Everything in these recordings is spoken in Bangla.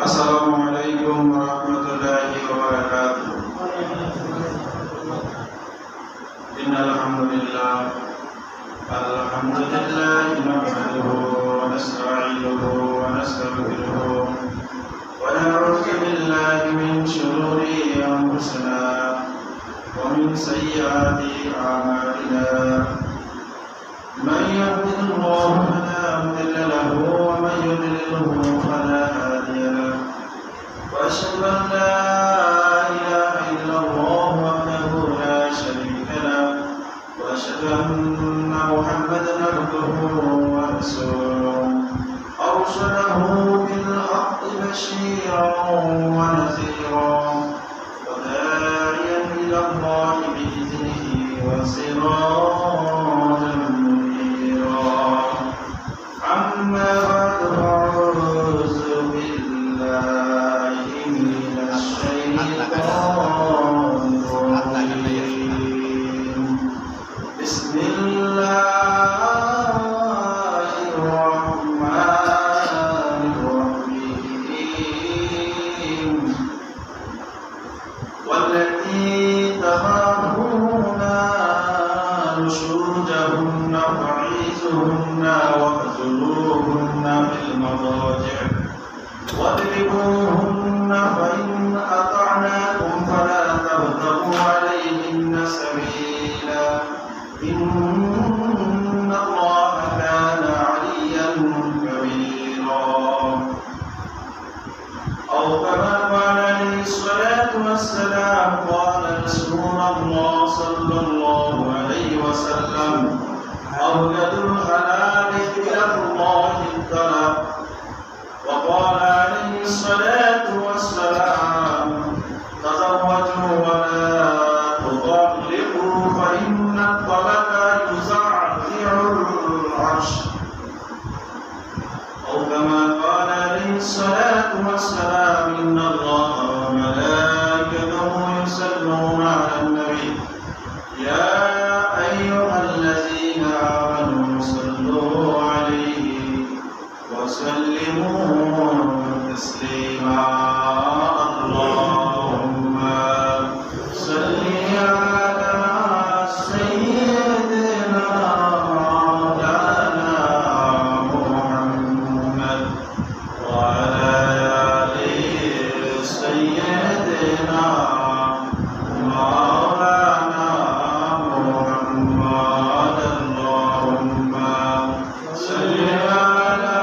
আসসালামু আলাইকুম ওয়া রাহমাতুল্লাহি ওয়া বারাকাতুহু। ইন্নাল হামদুলিল্লাহ নাহমাদুহু ওয়া নাস্তাঈনুহু ওয়া নাস্তাগফিরুহু ওয়া না'উযু বিল্লাহি মিন শুরুরি আনফুসিনা ওয়া মিন sayyi'ati a'malina। من يهده الله فلا مضل له ومن يضلله فلا هادي له واشهد ان لا اله الا الله وحده لا شريك له واشهد ان محمدا عبده ورسوله ارسله بالحق بشيرا ونذيرا وداعيا الى الله باذنه وسراجا أما بعد فأعوذ بالله من الشيطان الرجيم بسم الله الرحمن الرحيم والتي تخافون نشوزهن فعيذوهن واهجروهن في المضاجع واضربوهن فإن أطعناكم فلا تبتغوا عليهن سبيلا إن الله كان عليا كبيرا أو كما قال عليه الصلاة والسلام قال رسول الله صلى الله عليه وسلم أولد الحلال إلى الله الطلاق وقال عليه الصلاة والسلام تزوجوا ولا تطلقوا فإن الطلاق يزعزع العرش أو كما قال عليه الصلاة والسلام إن الله وملائكته يصلون على النبي يا أيها الذين آمنوا صلوا عليه وسلموا تسليما اللهم صل على سيدنا مولانا محمد وعلى آل سيدنا مولانا محمد اللهم صل على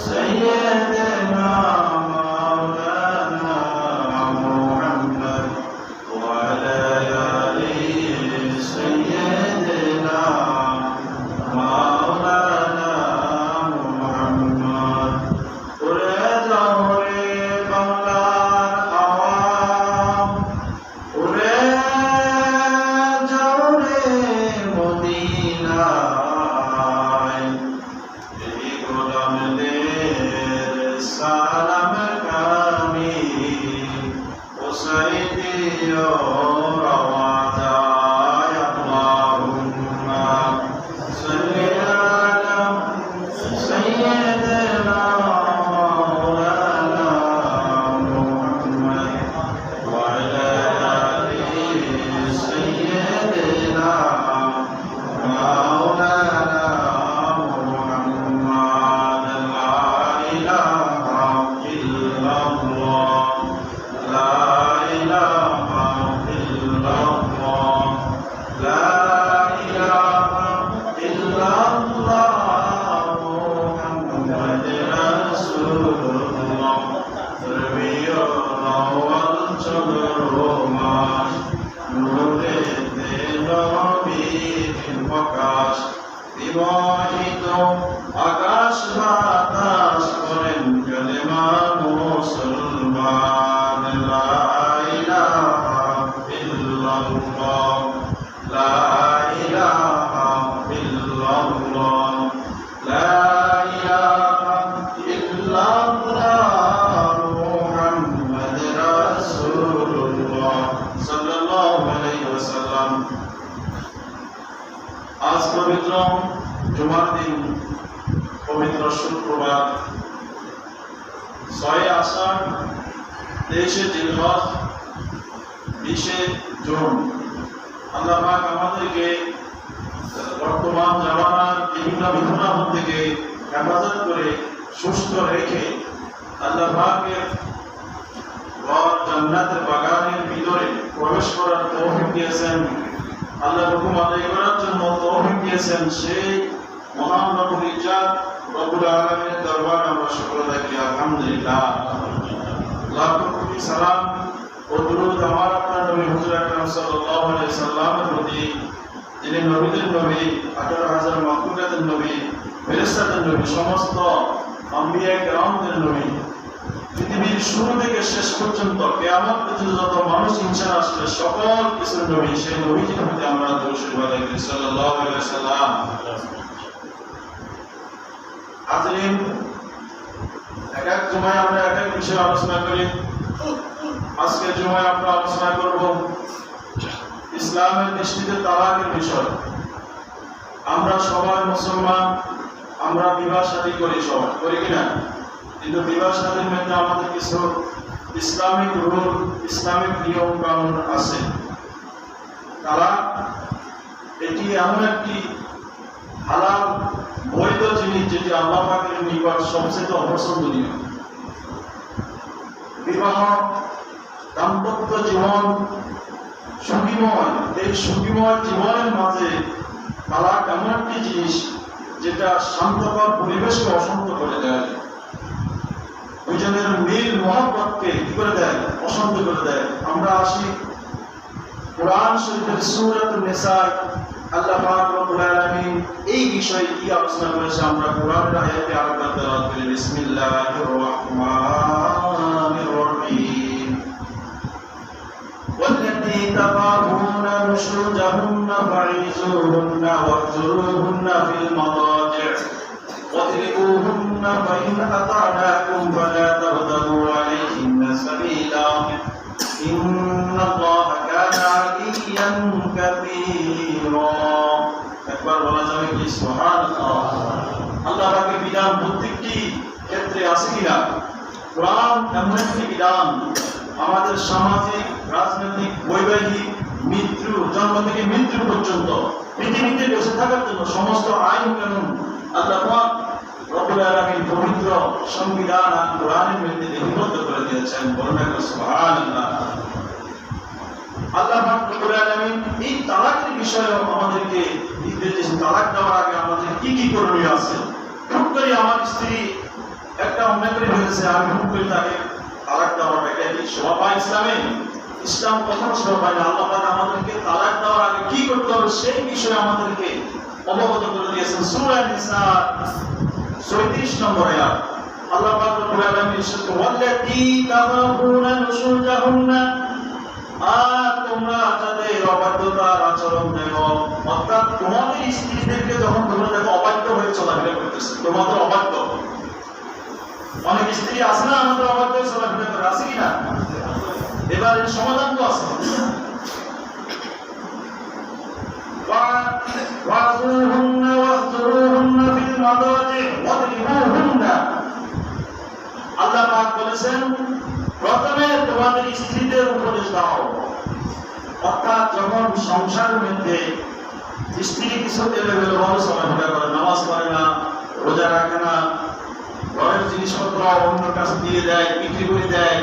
سيدنا مولانا محمد وعلى آل سيدنا مولانا محمد ورجعوا لقولار أوام ورجعوا لمدينة সালাম কামি ওসাইদি রাওয়াদায় আল্লাহুম্মা সাল্লি আলা সাইয়্যিদিনা মাওলানা মুহাম্মদ ওয়া আলা আলি সাইয়্যিদিনা মাওলানা মুহাম্মদ লা ইলাহা ইল্লাল্লাহ লা ইলাহা ইল্লাল্লাহ লা ইলাহা ইল্লাল্লাহ মুহাম্মাদুর রাসূলুল্লাহ রবিউল চন্দ্রমাস নূরে নবীর প্রকাশ বিবাহিত আকাশ বাতাস করেন কালেমা মুসলমান লা ইলাহা ইল্লাল্লাহ লা ইলাহা ইল্লাল্লাহ লা ইলাহা ইল্লাল্লাহ মুহাম্মাদুর রাসূলুল্লাহ সাল্লাল্লাহু আলাইহি ওয়াসাল্লাম। আজ পবিত্র জুমার দিন, পবিত্র শুক্রবার 6 আষাঢ়, 23শে জিলহজ, 20শে জুন। আল্লাহ পাক আমাদেরকে বর্তমান জামানার বিভিন্ন বিধান থেকে হেফাজত করে সুস্থ রেখে আল্লাহ পাকের ঘর জান্নাতের বাগানের ভিতরে প্রবেশ করার তৌফিক দিয়েছেন, আল্লাহর হুকুম আদায় করার জন্য তৌফিক দিয়েছেন। সেই মহান রব্বুল ইজ্জত রব্বুল আলামিনের দরবারে আমরা শুকর আদায় করি। আলহামদুলিল্লাহ। লাখো কোটি সালাম ও দুরূদ আমার আপনার নবী হুজুর আকরাম সাল্লাল্লাহু আলাইহি সাল্লামের প্রতি, যিনি নবীদের নবী, 18,000 মাখলুকাতের নবী, ফেরেশতাদের নবী, সমস্ত আম্বিয়া কেরামদের নবী, পৃথিবীর শুরু থেকে শেষ পর্যন্ত কিয়ামত পর্যন্ত যত মানুষ ইনসান আসবে সকল কিছুর নবী, সেই নবীজির প্রতি আমরা দরুদ শরীফ আদায় করি সাল্লাল্লাহু আলাইহি ওয়াসাল্লাম। হাজরিন, এক এক জুমায় আমরা এক এক বিষয়ে আলোচনা করি। আজকে জুমায় আমরা আলোচনা করব ইসলামের দৃষ্টিতে তালাকের বিষয়। আমরা সবাই মুসলমান, আমরা বিবাহ শাদী করি, সবাই করি কিনা? কিন্তু বিবাহ শাদীর মধ্যে আমাদের কিছু ইসলামিক রুল, ইসলামিক নিয়ম কানুন আছে। তালাক এটি এমন একটি হালাল বৈধ জিনিস যেটি আল্লাহ পাকের নিকট সবচেয়ে অপছন্দনীয়। বিবাহ, দাম্পত্য জীবন সুখীময়, এই সুখীময় জীবনের মাঝে তালাক এমন একটি জিনিস যেটা শান্তকর পরিবেশকে অশান্ত করে দেয়, দুজনের মিল মহব্বতকে কি করে দেয়? অশান্ত করে দেয়। আমরা আসি কোরআন শরীফের সূরাত নিসায় আল্লাহ পাক রব্বুল আলামিন এই বিষয়ে কি আলোচনা করেছে আমরা কোরআনের আয়াতে আরেকবার তেলাওয়াত করি। বিসমিল্লাহির রহমানির রহিম। ওয়াল্লাতী তাখাফুনা নুশুজাহুন্না ফাইযুহুন্না ওয়াহজুরুহুন্না ফিল মাদাজি' ওয়াদরিবুহুন্না ফাইন আতা'নাকুম ফালা তাবতাগু আলাইহিন্না সাবিলা ইন্নাল্লাহা কানা আলিয়্যান কাবীরা। একবার বলা যাবে কি সুবহানাল্লাহ? আল্লাহ পাকের বিধান প্রত্যেকটি ক্ষেত্রে আছে কিনা? কোরআন এমন একটি বিধান আমাদের সামাজিক, রাজনৈতিক, বৈবাহিক, মৃত্যু, জন্ম থেকে মৃত্যু পর্যন্ত পৃথিবীতে বেঁচে থাকার জন্য সমস্ত আইন কানুন আল্লাহ পাক রব্বুল আলামিন পবিত্র সংবিধান আর কোরআনের মধ্যে লিপিবদ্ধ করে দিয়েছেন। বলুন একবার সুবহানাল্লাহ। আল্লাহ পাক রব্বুল আলামিন এই তালাকের বিষয়ে আমাদেরকে নির্দেশ দিয়েছেন। তালাক দেওয়ার আগে আমাদের কি কি করণীয় আছে। হুট করে আমার স্ত্রী একটা অন্যায় করে ফেলেছে, আমি হুট করে তাকে তালাক দেওয়াটা এটা কি শোভা পায় ইসলামে? ইসলাম কখনো শোভা পায় না। আল্লাহ পাক আমাদেরকে তালাক দেওয়ার আগে কি করতে হবে সেই বিষয়ে আমাদেরকে অবগত করে দিয়েছেন। সূরা নিসা 34 নম্বর আয়াত আল্লাহ পাক রব্বুল আলামিন ইরশাদ করেন, ওয়াল্লাতী তাখাফুনা নুশুজাহুন্না, আর তোমরা যাদের অবাধ্যতার আচরণ দেখো, অর্থাৎ তোমাদের স্ত্রীদেরকে যখন তোমরা দেখো অবাধ্য হয়ে চলাফেরা করতেছে, তোমাদের অবাধ্য। অনেক স্ত্রী আছে না আমাদের অবাধ্য হয়ে চলাফেরা করে, আছে কিনা? এবার এর সমাধান তো আছে। ওয়াজুরুহুন্না ওয়াহজুরুহুন্না ফিল মাদাজি' ওয়াদরিবুহুন্না। আল্লাহ পাক বলেছেন প্রথমে তোমাদের স্ত্রীদের উপদেশ দাও। অর্থাৎ যখন সংসারের মধ্যে স্ত্রী কিছু এলোমেলো ভাবে চলাফেরা করে, নামাজ পড়ে না, রোজা রাখে না, ঘরের জিনিসপত্র অন্য কাছে দিয়ে দেয়, বিক্রি করে দেয়,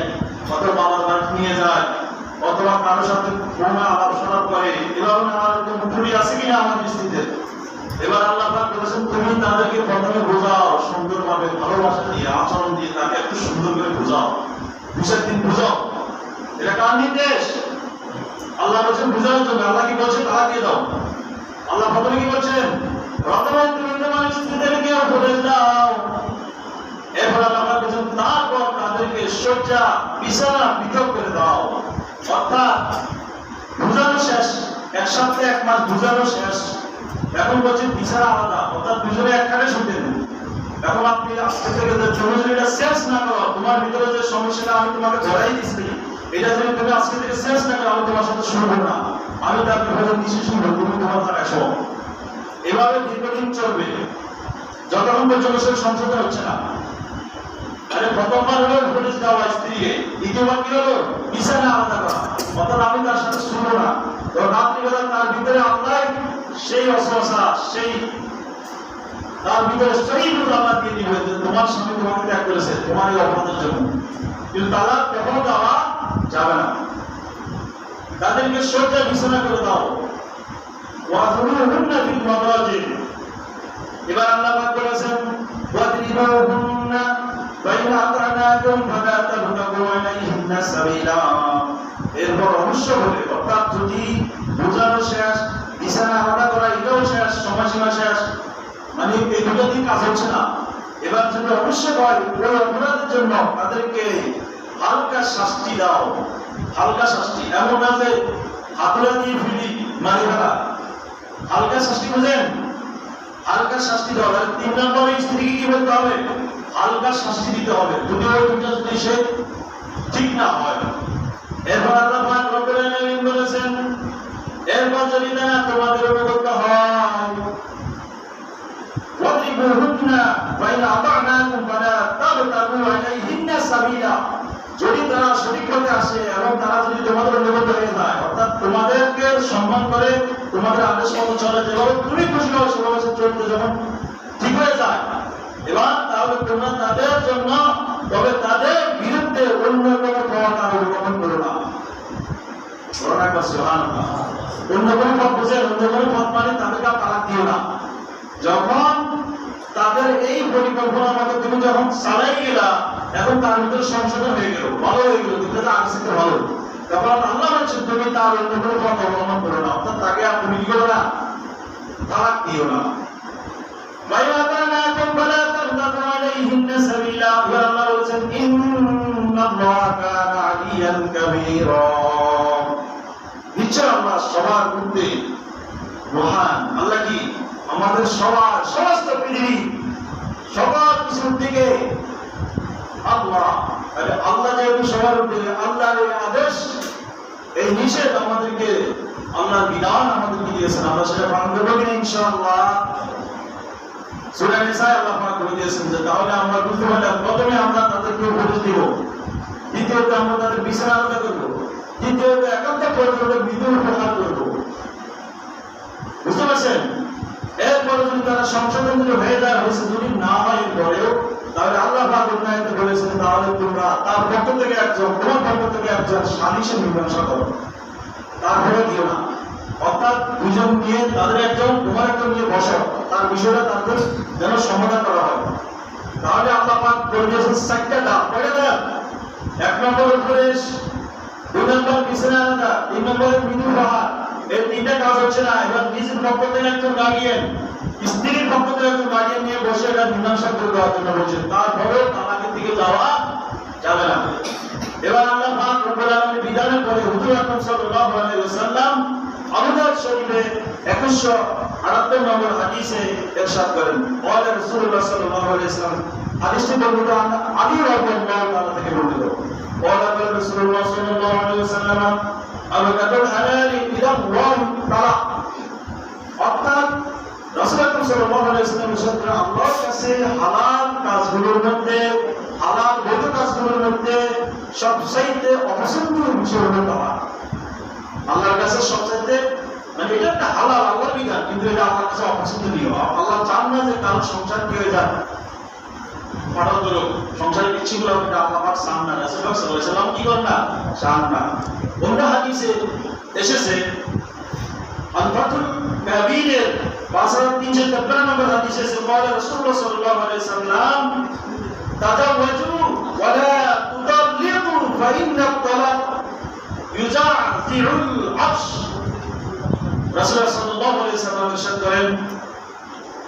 অথবা বাবার বাড়ি নিয়ে যায়, অথবা কারোর সাথে ফোনে আলোচনা করে, এভাবে আমার ত্রুটি আছে কিনা আমাদের স্ত্রীদের? এবার আল্লাহ পাক বলেছেন তুমি তাদেরকে প্রথমে বোঝাও, সুন্দরভাবে ভালোবাসা দিয়ে, আচরণ দিয়ে তাকে একটু সুন্দর করে বোঝাও, 2 দিন বোঝাও। এটা কার নির্দেশ? আল্লাহ বলছেন বোঝানোর জন্য। আল্লাহ কি বলছেন? তালাক দিয়ে দাও। আল্লাহ প্রথমে কি বলছেন? প্রথমে তুমি তোমার স্ত্রীদেরকে উপদেশ দাও। এরপর আল্লাহ বলছেন তারপর তাদেরকে শয্যা, বিছানা পৃথক করে দাও। অর্থাৎ বোঝানো শেষ, এক সপ্তাহে 1 মাস বোঝানো শেষ, এখন বলছেন বিছানা আলাদা, অর্থাৎ দুজনে একখানে শুতেন। এখন আপনি আজকে থেকে জমিটা শেষ না করো, তোমার ভিতরে যে সমস্যাটা আমি তোমাকে ধরাই দিচ্ছি, এটা যদি তুমি আজকে থেকে শেষ না করো, আমি তোমার সাথে শুনবো না, আমি তার বিপদে কিছু শুনবো, তুমি তোমার তার আসো। এভাবে দীর্ঘদিন চলবে যতক্ষণ পর্যন্ত সে সংশোধন হচ্ছে না। আরে প্রথমবার হলে উপদেশ দাও, দিকে। দ্বিতীয়বার কি হলো? বিছানা আলাদা করা, অর্থাৎ আমি তার সাথে শুনবো না। তো রাত্রিবেলা তার ভিতরে আল্লাহ সেই অসহসা, সেই তার ভিতরে সেই ভুল আল্লাহ দিয়ে দিবে যে তোমার স্বামী তোমাকে ত্যাগ করেছে তোমার এই অপরাধের জন্য। কিন্তু তালাক কখনো দেওয়া যাবে না। তাদেরকে সোজা বিছানা করে দাও। ওয়াজুরুহুন্না ফিল মাদাজি। এবার আল্লাহ পাক বলেছেন ওয়াজরিবুহুন্না ফাইন আতানাকুম ফালা তাবতাগু আলাইহিন্না সাবিলা। এরপর অবশ্য বলে, অর্থাৎ যদি বোঝানো শেষ, বিছানা আলাদা করা এটাও শেষ, সময়সীমা শেষ, মানে এই দুটো দিন কাজ হচ্ছে না। এবার যদি অবশ্য হয় ওই অপরাধের জন্য তাদেরকে হালকা শাস্তি দাও। হালকা শাস্তি, এমন না যে হাতুড়া দিয়ে ফিরি মারি ফেলা। হালকা শাস্তি বুঝেন? হালকা শাস্তি দেওয়া। 3 নম্বরে স্ত্রীকে কি বলতে হবে? হালকা শাস্তি দিতে হবে, যদি ওই দুটো যদি সে ঠিক না হয়। এরপর আল্লাহ পাক রব্বুল আলামিন বলেছেন, এরপর যদি না তোমাদের অনুগত হয় ওয়াজরিবুহুন্না ফাইন আতানাকুম ফালা তাবতাগু আলাইহিন্না সাবিলা। যদি তারা সঠিক পথে আসে এবং তারা যদি তোমাদের অনুগত হয়ে যায়, অর্থাৎ তোমাদেরকে সম্মান করে তোমাদের আদেশ মতো চলে, যেভাবে তুমি খুশি হও সেভাবে চলতে যখন ঠিক হয়ে যায়, এবার তাহলে তোমরা তাদের জন্য, তবে তাদের বিরুদ্ধে অন্য কোনো পথ অবলম্বন করো না। অন্য কোনো পথ বুঝে, অন্য কোনো পথ মানে তাদেরকে তালাক দিও না। যখন তাদের এই পরিকল্পনার মতো তুমি যখন চালাই গেলা, এখন তার ভিতরে সংশোধন হয়ে গেল, ভালো হয়ে গেল, তুমি আগে থেকে ভালো, তখন আল্লাহ বলছেন তুমি তার অন্য কোনো পথ অবলম্বন করো না, অর্থাৎ তাকে আর তুমি কি করো না? তালাক দিও না। আল্লাহ বলছেন ইন্নাল্লাহা কানা আলিয়ান কাবীরা। নিশ্চয় আল্লাহ সবার মধ্যে মহান। আল্লাহ কি আমাদের সবার, সমস্ত পৃথিবী সবার কিছুর দিকে আল্লাহ, আল্লাহ যেহেতু সবার উপরে, আল্লাহর এই আদেশ, এই নিষেধ আমাদেরকে, আল্লাহর বিধান আমাদেরকে দিয়েছেন, আমরা সেটা পালন করবো কিনা ইনশাআল্লাহ। সূরা নিসায় আল্লাহ পাক বলে দিয়েছেন যে তাহলে আমরা বুঝতে পারলাম, প্রথমে আমরা তাদেরকে উপদেশ দিব, দ্বিতীয়ত আমরা তাদের বিছানা আলাদা করবো, তৃতীয়ত একান্ত প্রয়োজনে বিধুর উপহার করবো। বুঝতে পারছেন? এরপরে যদি তারা সংশোধন যদি হয়ে যায়, হয়েছে যদি না হয় পরেও, তাহলে আল্লাহ পাক উন্নয়ন বলেছেন তাহলে তোমরা তার পক্ষ থেকে একজন, তোমার পক্ষ থেকে একজন সালিশে মীমাংসা করো, তারপরে দিও না। অর্থাৎ দুজন নিয়ে তাদের একজন, তোমার একজন নিয়ে বসো, তার বিষয়টা তাদের যেন সমাধান করা হয়। তাহলে আল্লাহ পাক বলে দিয়েছেন 4টা ধাপ। কয়টা ধাপ? 1 নম্বর উপদেশ, 2 নম্বর বিছানা আলাদা, 3 নম্বরে মৃদু প্রহার। এই 3টা কাজ হচ্ছে না। এবার নিজের পক্ষ থেকে একজন গার্ডিয়ান, স্ত্রীর পক্ষ থেকে একজন গার্ডিয়ান নিয়ে বসে এটা মীমাংসা করে দেওয়ার জন্য বলছেন, তারপরেও তালাকের দিকে যাওয়া যাবে না। এবার আল্লাহ পাক রব্বুল আলামিন বিধানের পরে হুজুর আকরাম সাল্লাল্লাহু আলাইহি ওয়াসাল্লাম আবু দাউদ শরীফে 2178 নম্বর হাদিসে ইরশাদ করেন, ওয়া রাসূলুল্লাহ সাল্লাল্লাহু আলাইহি ওয়াসাল্লাম, হাদিসটি বর্ণিত আলী রাদিয়াল্লাহু তাআলা থেকে বর্ণিত, ওয়া রাসূলুল্লাহ সাল্লাল্লাহু আলাইহি ওয়াসাল্লাম আল-কাতুল হালাল ইলা আল্লাহ তাআলা। অর্থাৎ রাসূল আকরাম সাল্লাল্লাহু আলাইহি ওয়াসাল্লাম ইরশাদ করেন, আল্লাহর কাছে হালাল কাজগুলোর মধ্যে, হালাল বৈধ কাজগুলোর মধ্যে সবচেয়ে অপছন্দনীয় বিষয় হলো তালাক। আল্লাহর কাছে সবচেয়ে, মানে এটা একটা হালাল আল্লাহর বিধান, কিন্তু এটা আল্লাহর কাছে অপছন্দনীয়। আল্লাহ চান না যে কারো সংসার কি হয়ে যায়, পাঠাও করো, সংসারের ইচ্ছেগুলো এটা আল্লাহ পাক চান না। রাসূল সাল্লাল্লাহু আলাইহি ওয়াসাল্লাম কি করেন না? চান না। অন্য হাদিসে এসেছে আল-ফাতুল কাবীরের 5353 নম্বর হাদিসে এসেছে, বলে রাসূলুল্লাহ সাল্লাল্লাহু আলাইহি ওয়াসাল্লাম তাজাওয়াজু ওয়া লা তুদাল্লিqu ফা ইন্না আত-তালাক ইউজাজিউল আরশ। রাসূলুল্লাহ সাল্লাল্লাহু আলাইহি ওয়াসাল্লাম ইরশাদ করেন,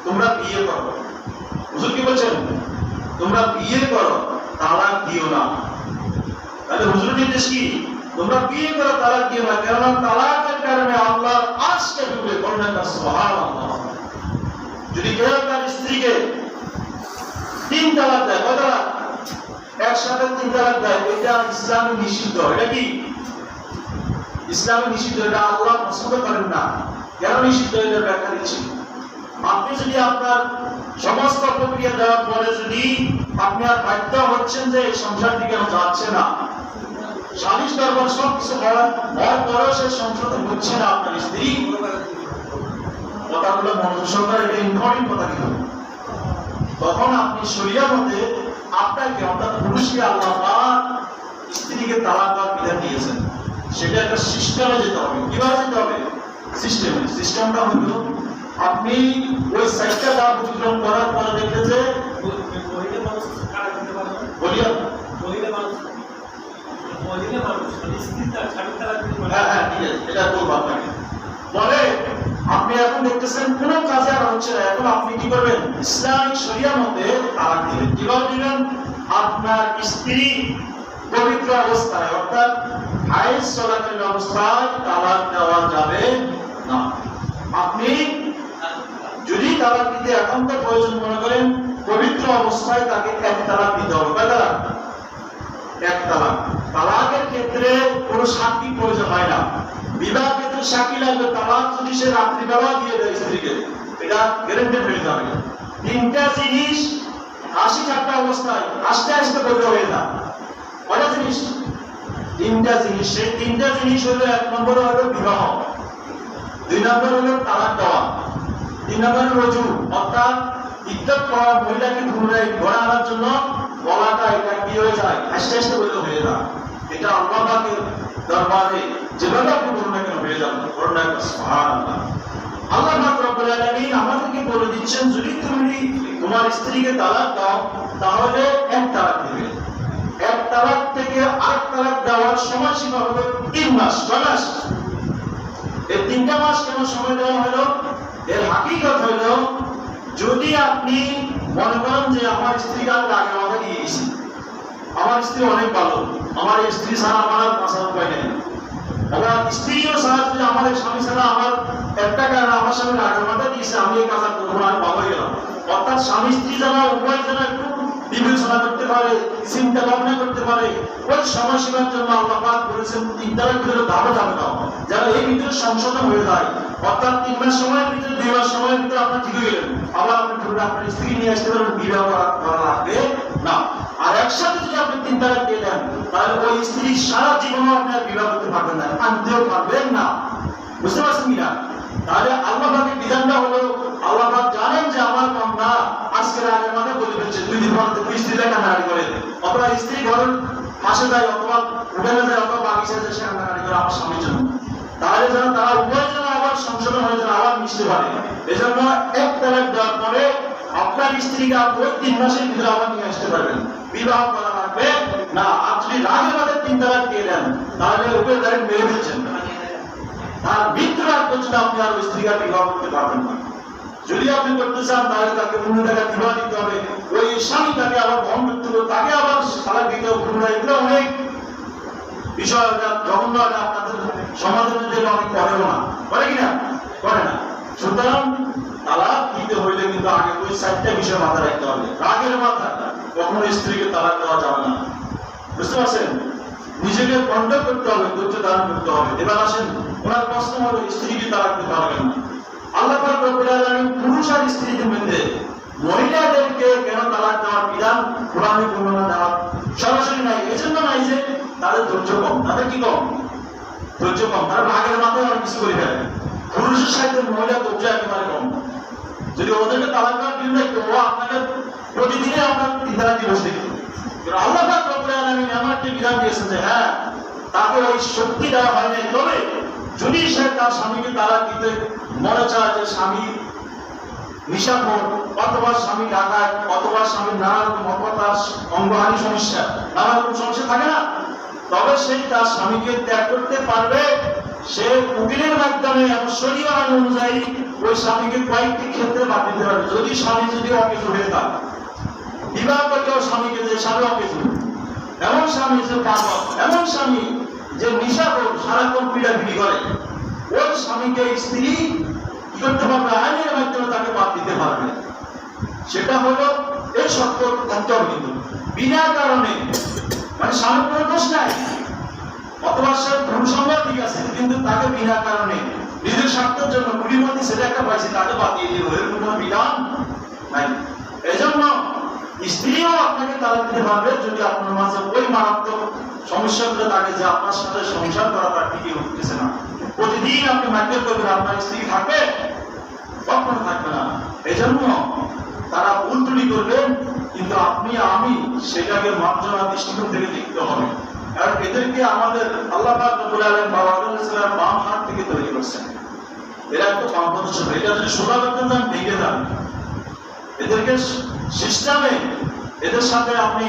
তোমরা বিয়ে করো। হুজুর কি বলছেন? তোমরা বিয়ে করো, তালাক দিও না। তাহলে হুজুর নির্দেশ কি? তোমরা বিয়ে করো, তালাক দিও না, কারণ তালাকের কারণে আল্লাহর আরশকে ডুবে। বলেন না সুবহানাল্লাহ। যদি কেউ তার স্ত্রীকে 3 তালাক দেয়, কয় তালাক? একসাথে 3 তালাক দেয়, এটা ইসলামে নিষিদ্ধ। এটা কি ইসলামে নিষিদ্ধ? এটা আল্লাহ পছন্দ করেন না। কেন নিষিদ্ধ? এটা ব্যাখ্যা দিচ্ছি। আপনি যদি আপনার সমস্ত প্রক্রিয়া দেওয়ার পরে যদি আপনি আর বাধ্য হচ্ছেন যে এই সংসারটি কেন যাচ্ছে না, সালিশ দরবার সব কিছু হওয়ার পরেও সে সংশোধন হচ্ছে না আপনার স্ত্রী, কথাগুলো মনোযোগ সহকারে, এটা ইম্পর্টেন্ট কথা কিন্তু, তখন আপনি শরিয়া মতে আপনাকে অর্থাৎ পুরুষকে আল্লাহ পাক স্ত্রীকে তালাক দেওয়ার বিধান দিয়েছেন। সেটা একটা সিস্টেমে যেতে হবে। কিভাবে যেতে হবে? সিস্টেমটা হলো আপনি ওই সাইটটা দা অতিক্রম করার পরে দেখলে যে আপনি এখন দেখতেছেন কোন কাজে আর হচ্ছে না, এখন আপনি কি করবেন? ইসলামিক শরিয়া মতে তালাক দিবেন। কিভাবে দিবেন? আপনার স্ত্রী পবিত্র অবস্থায় অর্থাৎ হাইজ চলাকালীন অবস্থায় তালাক দেওয়া যাবে না। আপনি যদি তালাক দিতে একান্ত প্রয়োজন মনে করেন, পবিত্র অবস্থায় তাকে এক তালাক দিতে হবে। কয় তালাক? এক তালাক। তালাকের ক্ষেত্রে কোনো সাক্ষী প্রয়োজন হয় না। বিবাহ ক্ষেত্রে সাক্ষী লাগবে। তালাক যদি সে রাত্রিবেলা দিয়ে দেয় স্ত্রীকে, এটা গ্যারান্টেড হয়ে যাবে। তিনটা জিনিস হাসি ঠাট্টা অবস্থায় আস্তে আস্তে বলতে হয়ে না। কয়টা জিনিস? তিনটা জিনিস। সেই তিনটা জিনিস হলো, এক নম্বর হলো বিবাহ, দুই নম্বর হলো তালাক দেওয়া, তিন নম্বর রজু অর্থাৎ ইদ্যত করা মহিলাকে পুনরায় ঘরে আনার জন্য বলাটা এটা কি হয়ে যায়? আস্তে আস্তে বলতে হয়ে যায়। এটা আল্লাহ পাকের দরবারে যেভাবে আপনি বলুন না কেন হয়ে যাবে। সুবহানাল্লাহ। আল্লাহ পাক রব্বুল আলামিন আমাদেরকে বলে দিচ্ছেন, যদি তুমি তোমার স্ত্রীকে তালাক দাও তাহলে এক তালাক দিবে। এক তালাক থেকে আরেক তালাক দেওয়ার সময়সীমা হলো 3 মাস। কয় মাস? এই 3টা মাস কেন সময় দেওয়া হলো? এর হাকিকত হলো, যদি আপনি মনে করেন যে আমার স্ত্রীকে আমি আগে আমাকে দিয়ে গেছি, আমার স্ত্রী অনেক ভালো, আমার স্ত্রী ছাড়া আমার আর বাঁচার উপায় নেই, আমার স্ত্রীও ছাড়া যদি আমার স্বামী ছাড়া আমার একটা কারণে আমার স্বামী আগে মাথা দিয়েছে, আমি এই কাজ করবো না, আমি ভালো হয়ে গেলাম। অর্থাৎ স্বামী স্ত্রী যারা উভয় যারা একটু বিবেচনা করতে পারে, চিন্তা ভাবনা করতে পারে, ওই সময়সীমার জন্য আল্লাহ পাক বলেছেন 3 তালাক ভিতরে যাবে না, যারা এই ভিতরে সংশোধন হয়ে যায়। অর্থাৎ 3 মাস সময়ের ভিতরে 2 মাস সময়ের ভিতরে আপনার ঠিক হয়ে গেলেন, আবার আপনি পুরো আপনার স্ত্রী নিয়ে আসতে পারেন, বিবাহ করা লাগবে না। আর একসাথে যদি আপনি 3 তালাক দিয়ে দেন, তাহলে ওই স্ত্রী সারা জীবনও আপনি আর বিবাহ করতে পারবেন না, আনতেও পারবেন না। বুঝতে পারছেন কিনা? তাহলে আল্লাহ পাকের বিধানটা হলো, আল্লাহ পাক জানেন যে আমার বান্দা আজকের আগে মানে বলে ফেলছে, 2 দিন পর দুই স্ত্রী কান্নাকাটি করে, অথবা স্ত্রী ঘরের পাশে যায়, অথবা উঠোনে যায়, অথবা বাগিচায় যায়, সে কান্নাকাটি করে আমার স্বামীর জন্য। তাহলে যেন তারা উভয় যেন আবার সংশোধন হয়ে যেন আবার মিশতে পারে, এজন্য এক তালাক দেওয়ার পরে আপনার স্ত্রীকে আপনি 3 মাসের ভিতরে আবার নিয়ে আসতে পারবেন, বিবাহ করা লাগবে না। আর যদি রাগের মাঝে 3 তালাক দিয়ে দেন, তাহলে উভয় তারিখ মেরে দিচ্ছেন, তার মৃত্যু রাগ পর্যন্ত আপনি আর স্ত্রীকে বিবাহ করতে পারবেন না। যদি আপনি করতে চান তাহলে তাকে 15 টাকা বিবাহ দিতে হবে, ওই স্বামী তাকে আবার বহন করতে হবে, তাকে আবার তালাক দিতে হবে। এগুলো অনেক বিষয়, জঘন্য, আপনাদের সমাজের মধ্যে অনেক করেও না, করে কিনা? করে না। সুতরাং তালাক দিতে হইলে কিন্তু আগে ওই 4টা বিষয় মাথায় রাখতে হবে। রাগের মাথা কখনো স্ত্রীকে তালাক দেওয়া যাবে না। বুঝতে পারছেন? নিজেকে কন্ট্রোল করতে হবে, ধৈর্য ধারণ করতে হবে। এবার আসেন, ওনার প্রশ্ন হলো স্ত্রীকে তালাক দিতে হবে না। আল্লাহ পাক রব্বুল আলামিন পুরুষ আর স্ত্রীদের মধ্যে মহিলাদেরকে কেন তালাক দেওয়ার বিধান কোরআনে বর্ণনা দেওয়া সরাসরি নাই। এজন্য নাই যে তাদের ধৈর্য কম। তাদের কি কম? ধৈর্য কম। তারা রাগের মাথায় অনেক কিছু করে ফেলে। পুরুষের সাথে মহিলা ধৈর্য একেবারে কম। যদি ওদেরকে তালাক দেওয়ার বিধান দেখতো, ও আপনাকে প্রতিদিনে আপনার 3 তালাক দিবস দেখতো। আল্লাহ পাক রব্বুল আলামিন এমন একটি বিধান দিয়েছেন যে হ্যাঁ, তাকে ওই শক্তি দেওয়া হয় নাই। তবে যদি সে তার স্বামীকে তালাক দিতে মনে চায়, যে স্বামী নিশাখোর, অথবা স্বামী ডাকাত, অথবা স্বামীর নানা রকম অপরাধ, অঙ্গহানি সমস্যা, নানা রকম সমস্যা থাকে না, তবে সেই তার স্বামীকে ত্যাগ করতে পারবে। সে উকিলের মাধ্যমে শরীয়ত আইন অনুযায়ী ওই স্বামীকে কয়েকটি ক্ষেত্রে বাদ দিতে পারবে। যদি স্বামী যদি অকেজু হয়ে থাকে, বিবাহ করতেও স্বামীকে যে স্বামী অকেজু, এমন স্বামী যে পাগল, এমন স্বামী যে নিশাখোর, সারাক্ষণ পিটাপিটি করে, ওই স্বামীকে স্ত্রী কি করতে পারবে? আইনের মাধ্যমে তাকে বাদ দিতে পারবে। সেটা হলো এই সত্য অন্তর্নিহিত। বিনা কারণে, মানে স্বামীর কোনো দোষ নাই, অথবা সে ধর্মসংঘ ঠিক আছে, কিন্তু তাকে বিনা কারণে নিজের স্বার্থের জন্য কুড়িমতি ছেলে একটা পাইছে, তাকে বাদ দিয়ে দিল, এর কোনো বিধান নাই। এজন্য স্ত্রীও আপনাকে তালাক দিতে পারবে যদি আপনার মাঝে ওই মারাত্মক সমস্যাগুলো থাকে যে আপনার সাথে সংসার করা তার টিকে উঠতেছে না। প্রতিদিন আপনি মাইন্ড করবেন আপনার স্ত্রী থাকবে, কখনো থাকবে না। এই জন্য তারা ভুল ত্রুটি করবেন, কিন্তু আপনি আমি সেটাকে মার্জনা দৃষ্টিকোণ থেকে দেখতে হবে। কারণ এদেরকে আমাদের আল্লাহ পাক রব্বুল আলামিন বাবা আদম আলাইহিস সালাম বাম হাত থেকে তৈরি করছেন। এরা একটু বামপন্থ ছিল, এটা যদি সোজা করতে যান ভেঙে যান। এদেরকে সিস্টেমে এদের সাথে আপনি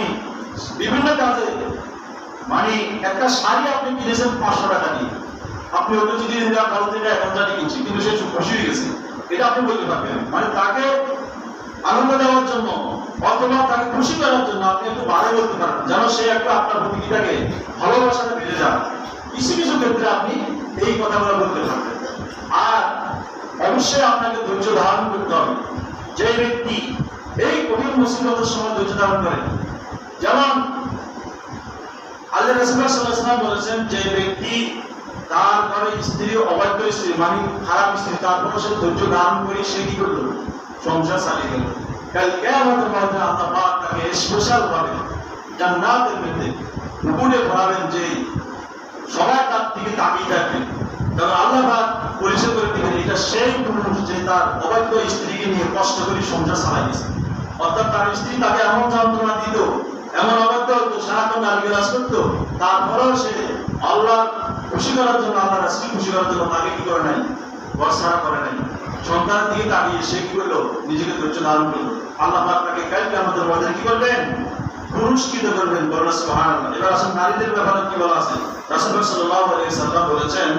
বিভিন্ন কাজে মানে একটা শাড়ি আপনি কিনেছেন 500 টাকা দিয়ে, আপনি ওকে যদি ভালো থেকে 1000 কিনছি কিন্তু সে খুশি হয়ে গেছে, এটা আপনি বলতে পারবেন। মানে তাকে আনন্দ দেওয়ার জন্য অথবা তাকে খুশি করার জন্য আপনি একটু বাড়ে বলতে পারেন, যেন সে একটা আপনার ভূমিকাটাকে ভালোবাসাতে বেড়ে যায়। কিছু কিছু ক্ষেত্রে আপনি এই কথাগুলো বলতে পারবেন। আর অবশ্যই আপনাকে ধৈর্য ধারণ করতে হবে। যে ব্যক্তি এই কঠিন মুসিবতের সময় ধৈর্য ধারণ করে, যেমন আল্লাহ রাসূলুল্লাহ সাল্লাল্লাহু আলাইহি ওয়াসাল্লাম বলেছেন, যে ব্যক্তি তার ঘরে স্ত্রী অবাধ্য স্ত্রী মানে খারাপ স্ত্রী, তারপর সে ধৈর্য ধারণ করে সে কি করলো, সংসার চালিয়ে গেল, কাল কিয়ামতের মাঠে আল্লাহ পাক তাকে স্পেশাল ভাবে জান্নাতের মধ্যে উপরে ভরাবেন, যে সবাই তার দিকে তাকিয়ে থাকবে। কারণ আল্লাহ পাক পরিচয় করে দিবেন এটা সেই পুরুষ যে তার অবাধ্য স্ত্রীকে নিয়ে কষ্ট করে সংসার চালাইছে। অর্থাৎ তার স্ত্রী তাকে এমন যন্ত্রণা দিত, এমন অবাধ্য হতো, সারাক্ষণ গালিগালাজ করতো, তারপরেও সে আল্লাহ খুশি করার জন্য, আল্লাহ রাসূলকে খুশি করার জন্য তাকে কি করে নাই, বর্ষারা করে নাই। সন্তানের দিকে তাকিয়ে সে কি করলো, নিজেকে ধৈর্য ধারণ করলো। আল্লাহ পাক তাকে কাল কিয়ামতের মাঠে কি করবেন, পুরস্কৃত করবেন। বলেন সুবহানাল্লাহ। এবার আসুন নারীদের ব্যাপারে কি বলা আছে। রাসূলুল্লাহ সাল্লাল্লাহু আলাইহি ওয়াসাল্লাম বলেছেন,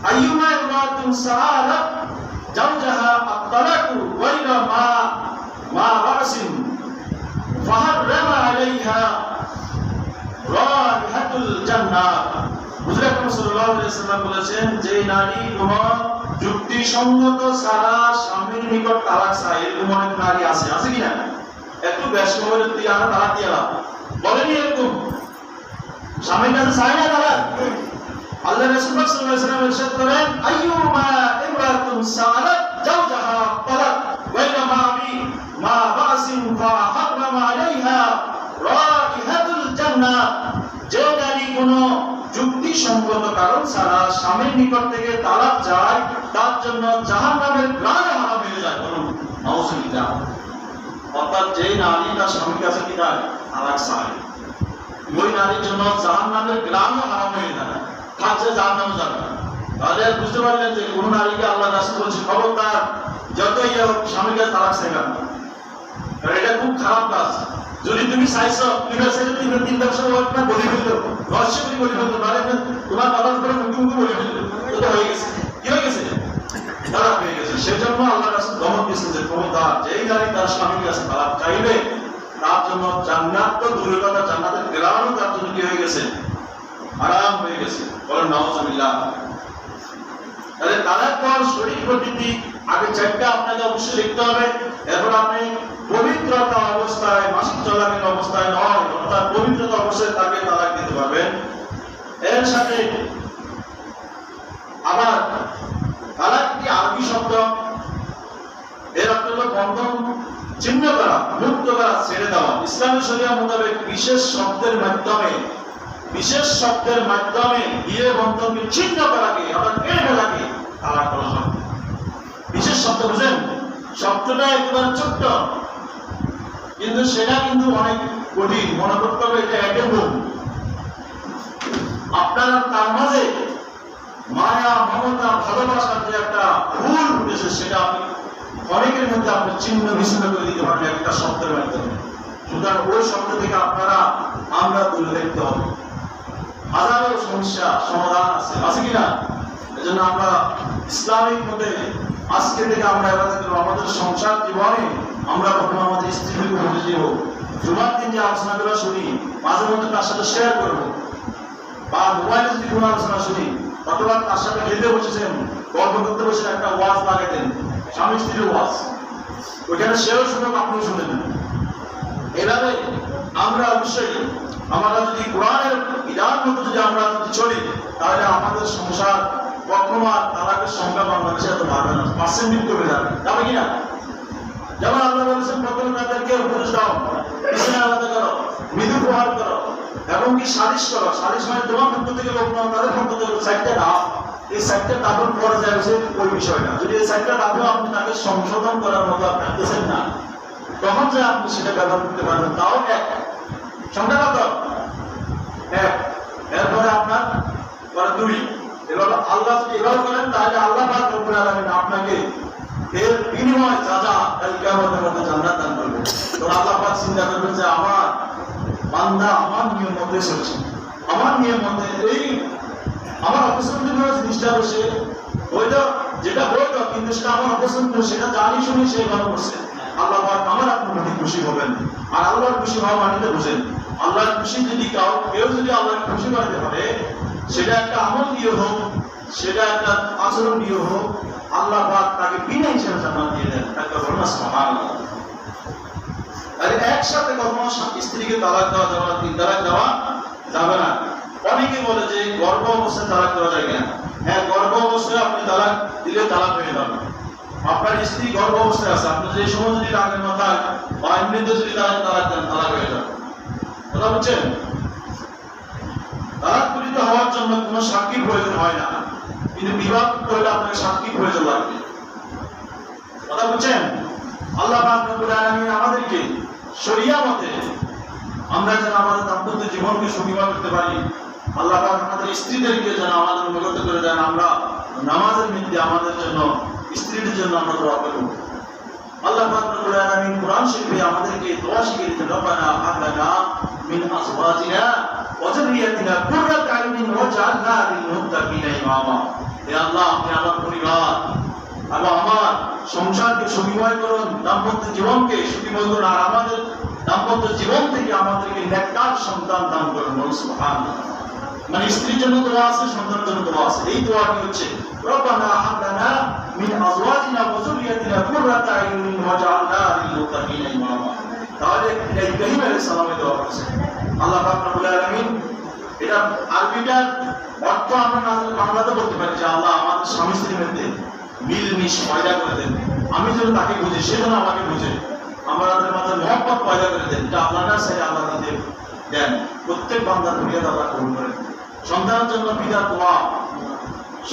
আইয়ুমা ইমরাতুন সাআলাত জাওজাহা আত-তালাকু ওয়াইলা মা বাসিন ফাহাররামা আলাইহা রাইহাতুল জান্নাহ। হুজুর আকরাম সাল্লাল্লাহু আলাইহি ওয়াসাল্লাম বলেছেন, যে নারী কোনো যুক্তিসঙ্গত ছাড়া স্বামীর নিকট তালাক চায়, এরকম অনেক নারী আছে, আছে কিনা? একটু ব্যস্ত হলে তুই আর তালাক দিয়ে দাও, বলেনি এরকম? স্বামীর কাছে চায় না তালাক? আল্লাহ রাসূলুল্লাহ সাল্লাল্লাহু আলাইহি ওয়াসাল্লাম ইরশাদ করেন, আইয়ুমা ইমরাতুন সাআলাত জাওজাহা তালাক ওয়াইলা মা বাসিন ফাহাররামা আলাইহা রাইহাতুল জান্নাহ। যে নারী কোনো যুক্তিসঙ্গত কারণ ছাড়া স্বামীর নিকট থেকে তালাক চায়, তার জন্য জাহান্নামের ঘ্রাণ হারাম হয়ে যায়। বলুন নাউযুবিল্লাহ। অর্থাৎ যে নারী তার স্বামীর কাছে কি তার তালাক চায়, ওই নারীর জন্য জাহান্নামের ঘ্রাণ হারাম হয়ে যায়, থাকছে জাহান্নামে যাবে। তাহলে বুঝতে পারলেন যে কোন নারীকে আল্লাহ রাসূল বলছে খবরদার যতই হোক স্বামীর কাছে তালাক চাইবে না। এটা খুব খারাপ কাজ। যদি তুমি চাইছো তুমি 3 বছর না বলে ফেলতো, রহস্য করে বলে ফেলতো, তাহলে তোমার কথার উপরে মুখে বলে ফেলতো, এটা হয়ে গেছে। কি হয়ে গেছে? তালাক হয়ে গেছে। সেজন্য আল্লাহ রাসূল দমন দিয়েছেন যে খবরদার যেই নারী তার স্বামীর কাছে তালাক চাইবে, তার জন্য জান্নাত তো দূরের কথা, জান্নাতের ঘেরাও তার জন্য কি হয়ে গেছে, হারাম হয়ে গেছে। বলেন নাউযুবিল্লাহ। তাহলে তালাক দেওয়ার শরীর পদ্ধতি আগে 4টা আপনাকে অবশ্যই লিখতে হবে। এরপর আপনি পবিত্রতা অবস্থায়, মাসিক চলাকালীন অবস্থায় নয়, অর্থাৎ পবিত্রতা অবস্থায় তাকে তালাক দিতে পারবেন। এর সাথে আবার তালাক একটি আরবি শব্দ, এর অর্থ হলো বন্ধন ছিন্ন করা, মুক্ত করা, ছেড়ে দেওয়া। ইসলামী শরিয়া মোতাবেক বিশেষ শব্দের মাধ্যমে বিয়ে বন্ধনকে ছিন্ন করাকে, অর্থাৎ কেড়ে ফেলাকে তালাক বলা হয়। বিশেষ শব্দ বুঝেন, শব্দটা একেবারে ছোট্ট, কিন্তু সেটা কিন্তু অনেক কঠিন। মনে করতে হবে এটা একটা ভুল। আপনারা তার মাঝে মায়া, মমতা, ভালোবাসার যে একটা ভুল উঠেছে, সেটা আপনি অনেকের মধ্যে আপনি চিহ্ন বিচ্ছিন্ন করে দিতে পারবেন একটা শব্দের মাধ্যমে। সুতরাং ওই শব্দ থেকে আমরা দূরে দেখতে হবে। হাজারো সমস্যা সমাধান আছে কিনা? এজন্য আমরা ইসলামিক মতে আজকে থেকে আমরা আমাদের সংসার জীবনে আমরা কখনো আমাদের স্ত্রীকে বলে দিব, জুমার দিন যে আলোচনাগুলো শুনি মাঝে মধ্যে তার সাথে শেয়ার করবো, বা মোবাইলে যদি কোনো আলোচনা শুনি, অথবা তার সাথে খেতে বসেছেন, গল্প করতে বসে একটা ওয়াজ লাগাতেন, স্বামী স্ত্রীর ওয়াজ, ওইখানে সেও শুনুক, আপনিও শুনে নেন। এভাবে আমরা অবশ্যই আমরা যদি কোরআনের বিধান মতো যদি আমরা চলি, তাহলে আমাদের সংসার কখনো আর তালাকের সংখ্যা বাংলাদেশে এত বাড়বে না, পার্সেন্টেজ কমে যাবে কিনা? যেমন আল্লাহ বলেছেন প্রথমে তাদেরকে উপদেশ দাও, পিছনে আলাদা করো, মৃদু প্রহার করো, এবং কি সালিশ করো। সালিশ মানে তোমার পক্ষ থেকে লোক নাও, তাদের পক্ষ থেকে চারটে ধাপ। এই চারটে ধাপের পরে যায় হচ্ছে ওই বিষয়টা। যদি এই চারটে ধাপেও আপনি তাকে সংশোধন করার মতো আপনি না, তখন যে আপনি সেটা ব্যবহার করতে পারবেন। তাও এক সংখ্যা কত? এক। এরপরে আপনার দুই। এবার আল্লাহ যদি এবার করেন তাহলে আল্লাহ পাক রব্বুল আলামিন আপনাকে এর বিনিময় যা যা কাল কিয়ামতের মধ্যে জান্নাত দান করবে। তো আল্লাহ পাক চিন্তা করবেন যে আমার বান্দা আমার নিয়ম মতে চলছে, আমার নিয়ম মতে এই আমার অপছন্দনীয় জিনিসটা বসে ওইটা যেটা বৈধ কিন্তু সেটা আমার অপছন্দ, সেটা জানি শুনি সে ভালো করছে। আল্লাহ পাক আমার আপনার প্রতি খুশি হবেন। আর আল্লাহর খুশি হওয়া মানিতে বুঝেন, আল্লাহর খুশি যদি কেউ যদি আল্লাহকে খুশি করাতে পারে, সেটা একটা আমল দিয়ে হোক, সেটা একটা আচরণ দিয়ে হোক, আল্লাহ পাক তাকে বিনা হিসেবে জান্নাত দিয়ে দেন। একটা বলনা সুবহানাল্লাহ। আর একসাথে কখনো স্ত্রীকে তালাক দেওয়া যাবে না, 3 তালাক দেওয়া যাবে না। অনেকে বলে যে গর্ভ অবস্থায় তালাক দেওয়া যায় কিনা। হ্যাঁ, গর্ভ অবস্থায় আপনি তালাক দিলে তালাক হয়ে যাবে। আপনার স্ত্রী গর্ভ অবস্থায় আছে, আপনি যে সময় যদি রাগের মাথায় বা এমনিতে যদি তালাক দেন তালাক হয়ে যাবে। কথা বুঝছেন? তালাক পীড়িত হওয়ার জন্য কোনো সাক্ষীর প্রয়োজন হয় না, কিন্তু বিবাহ করলে আপনাকে সাক্ষীর প্রয়োজন লাগবে। কথা বুঝছেন? আল্লাহ পাক রব্বুল আলামিন আমাদেরকে শরিয়া মতে আমরা যেন আমাদের দাম্পত্য জীবনকে সুখীভাবে করতে পারি। আল্লাহ পাক আমাদের স্ত্রীদেরকে যেন আমাদের অনুগত করে দেন। আমরা নামাজের মধ্যে আমাদের জন্য স্ত্রীদের জন্য আমরা দোয়া করব। আল্লাহ পাক রব্বুল আলামিন কোরআন শরীফে আমাদেরকে দোয়া শিখিয়ে দিয়েছেন, রব্বানা হাব লানা মিন আজওয়াজিনা ওয়া যুররিয়াতিনা কুররাতা আইউনিন ওয়াজআলনা লিল মুত্তাকিনা ইমামা। হে আল্লাহ, আপনি আমার পরিবার এবং আমার সংসারকে সুখময় করুন, দাম্পত্য জীবনকে সুখময় করুন, আর আমাদের দাম্পত্য জীবন থেকে আমাদেরকে নেককার সন্তান দান করুন। সুবহানাল্লাহ। মানে স্ত্রীর জন্য দোয়া আছে, সন্তানের জন্য দোয়া আছে। এই দোয়াটি হচ্ছে রব্বানা হাব লানা মিন আজওয়াজিনা ওয়া যুররিয়াতিনা কুররাতা আইউনিন ওয়াজআলনা লিল মুত্তাকিনা ইমামা। তাহলে এটা ইব্রাহিম আলাইহিস সালামের দোয়া করেছে আল্লাহ পাক রব্বুল আলামিন। এটা আরবিটার অর্থ আমরা বাংলাতে বলতে পারি যে আল্লাহ আমাদের স্বামী স্ত্রীর মধ্যে মিলমিশ পয়দা করে দেন, আমি যেন তাকে বুঝি, সে যেন আমাকে বুঝে, আমাদের মাঝে মহব্বত পয়দা করে দেন। এটা আল্লাহর কাছে আল্লাহ দিতে দেন। প্রত্যেক বান্দার ফরিয়াদ আল্লাহ কবুল করেন। সন্তানের জন্য পিতার দোয়া,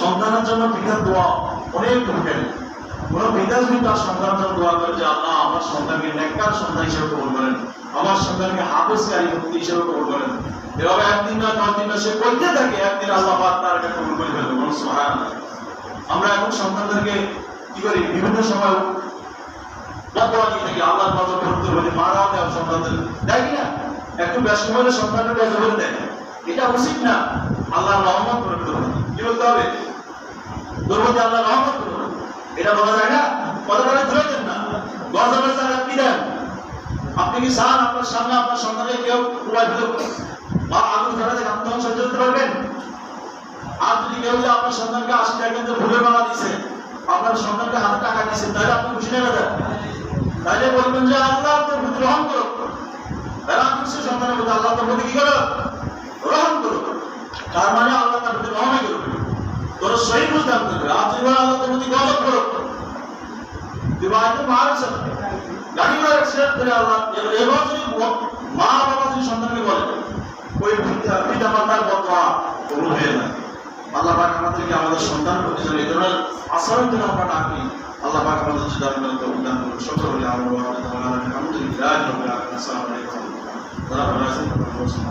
সন্তানের জন্য পিতার দোয়া অনেক ঢুকেন। কোন পিতা যদি তার সন্তানের জন্য দোয়া করে যে আল্লাহ আমার সন্তানকে নেককার সন্তান হিসেবে কবুল করেন, আমার সন্তানকে হাফেজকারী ব্যক্তি হিসেবে কবুল করেন, এভাবে একদিন না 10 দিন না সে বলতে থাকে, একদিন আল্লাহ পাক তার একটা কবুল করে ফেলবেন। সুবহানাল্লাহ। আমরা এখন সন্তানদেরকে কি করি, বিভিন্ন সময় বদোয়া দিয়ে থাকি, আল্লাহর নজর পড়তে বলি, মারা দেয় সন্তানদের, দেয় কিনা? একটু ব্যস্ত হলে সন্তানদের নজর করে দেয়, এটা উচিত না। আল্লাহর রহমত করতে হবে। কি বলতে হবে? দুর্বল আল্লাহর রহমত করতে, এটা বলা যায় না। কথাটা ধরে দেন না, গজবের জায়গা কি দেন? আপনি কি চান আপনার সামনে আপনার সন্তানকে কেউ উপায় ফেলুক বা আগুন ধরে দেন, আপনি তখন সহ্য করতে পারবেন? আর যদি কেউ যে আপনার সন্তানকে 80 টাকা যে ভুলের মালা দিচ্ছে, আপনার সন্তানকে হাতে টাকা দিচ্ছে, তাহলে আপনি খুশি নেবে দেন? তাহলে বলবেন যে আল্লাহ তোর প্রতি রহম করো। তাহলে আপনি সন্তানের প্রতি আল্লাহ তোর প্রতি কি করো? রহম করো। তার মানে আল্লাহ তার প্রতি রহমই করবে, তোর সহি বুঝদান করবে। আর যদি আল্লাহ তোর প্রতি গজব করো, বিবাহিত মা আছে গাড়ি ঘোড়া অ্যাক্সিডেন্ট করে আল্লাহ, এবার যদি মা বাবা যদি সন্তানকে বলে, ওই পিতা মাতার বদোয়া কবুল হয়ে যায়। আল্লাহ পাক আমাদেরকে আমাদের সন্তানের প্রতি যেন এই ধরনের আচরণ যেন আমরা না করি, আল্লাহ পাক আমাদের সিদ্ধান্ত উদ্যান করুন। সকলে আলহামদুলিল্লাহ। আসসালামু আলাইকুম ওয়া রাহমাতুল্লাহি ওয়া বারাকাতুহু।